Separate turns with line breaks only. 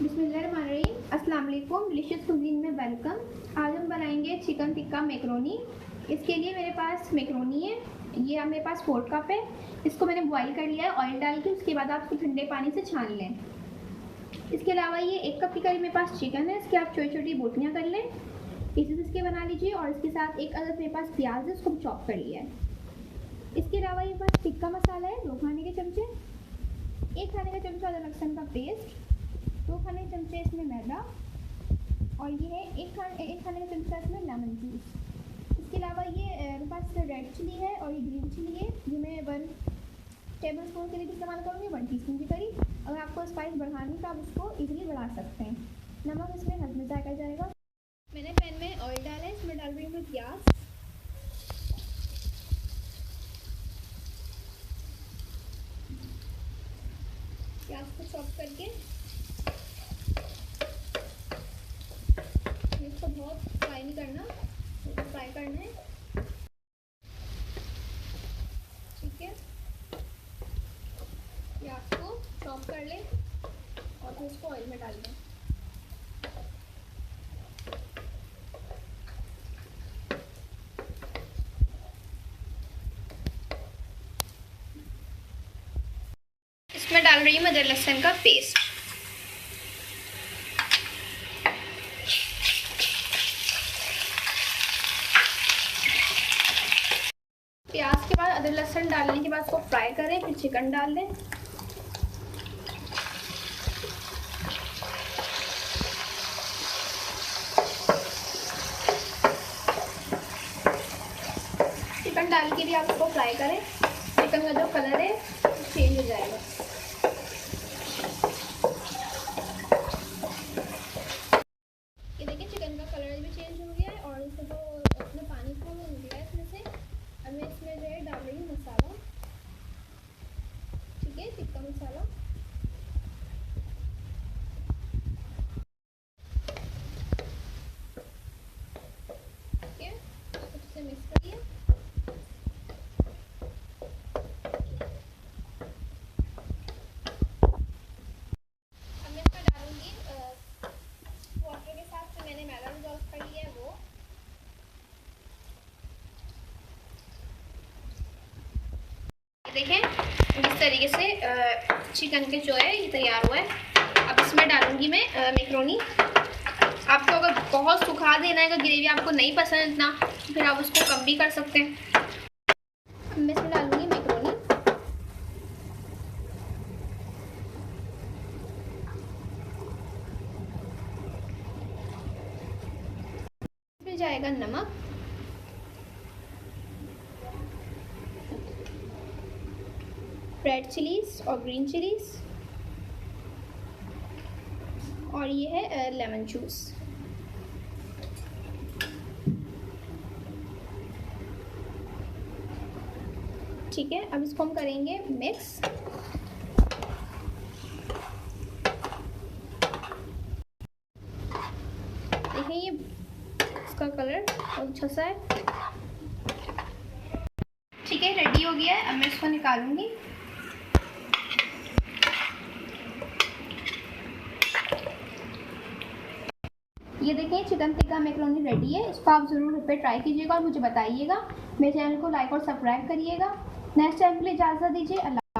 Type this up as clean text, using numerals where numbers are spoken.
बिस्मिल्लाहिर्रहमानिर्रहीम। अस्सलाम वालेकुम। डिलीशियस कुजीन में वेलकम। आज हम बनाएंगे चिकन टिक्का मैक्रोनी। इसके लिए मेरे पास मैक्रोनी है, ये मेरे पास 4 कप है। इसको मैंने बॉईल कर लिया है ऑयल डाल के। उसके बाद आप इसको ठंडे पानी से छान लें। इसके अलावा ये 1 कप के करीब मेरे पास चिकन है। इसकी आप छोटी छोटी बोटियाँ कर लें, पीसेस इसके बना लीजिए। और इसके साथ एक अदद मेरे पास प्याज है, उसको चॉप कर लिया है। इसके अलावा ये पास टिक्का मसाला है 2 खाने के चमचे, 1 खाने का चमचा अदरक लहसुन का पेस्ट, 2 खाने के चमचे इसमें मैदा, और ये है 1 खाने का चमचा इसमें लेमन जूस। इसके अलावा ये मेरे पास रेड चिली है और ये ग्रीन चिली है, ये मैं 1 टेबल स्पून के लिए इस्तेमाल करूँगी, 1 टीस्पून के करीब। अगर आपको स्पाइस बढ़ानी तो आप उसको इजीली बढ़ा सकते हैं। नमक इसमें हद में जायका जाएगा। मैंने पैन में ऑयल डाला है, इसमें डाल रही हूँ मैं प्याज। प्याज को चॉप करके इसको बहुत फ्राई नहीं करना, इसको फ्राई करना है, ठीक है। प्याज को चॉप कर लें और फिर इसको ऑयल में डाल दें। इसमें डाल रही हूँ अदरक लहसुन का पेस्ट। प्याज के बाद अदरक लहसुन डालने के बाद इसको फ्राई करें, फिर चिकन डाल दें। चिकन डाल के भी आप इसको फ्राई करें। चिकन का जो कलर है चेंज हो जाएगा। ये देखिए चिकन का कलर भी चेंज हो गया है और इसको जो अपने पानी को निकला है इसमें से। अब मैं इसमें जो है डाल रही हूँ मसाला, ठीक है, टिक्का मसाला। ठीक है, अच्छे मिक्स करिए। अब मैं इसमें डालूंगी वाटर के साथ जो मैंने मैदा डिज़ोल्व कर लिया है वो। देखें इस तरीके से चिकन के जो है ये तैयार हुआ है। अब इसमें डालूंगी मैं मैक्रोनी। आपको अगर बहुत सुखा देना है, अगर ग्रेवी आपको नहीं पसंद इतना, तो फिर आप उसको कम भी कर सकते हैं। मैं इसमें डालूंगी मैक्रोनी। इसमें जाएगा नमक, रेड चिलीज और ग्रीन चिलीज, और ये है लेमन जूस। ठीक है, अब इसको हम करेंगे मिक्स। देखिए ये इसका कलर बहुत अच्छा सा है। ठीक है, रेडी हो गया है। अब मैं इसको निकालूंगी। ये देखिए चिकन टिक्का मैक्रोनी रेडी है। इसको आप ज़रूर घर पे ट्राई कीजिएगा और मुझे बताइएगा। मेरे चैनल को लाइक और सब्सक्राइब करिएगा। नेक्स्ट टाइम के लिए इजाज़त दीजिए। अल्लाह।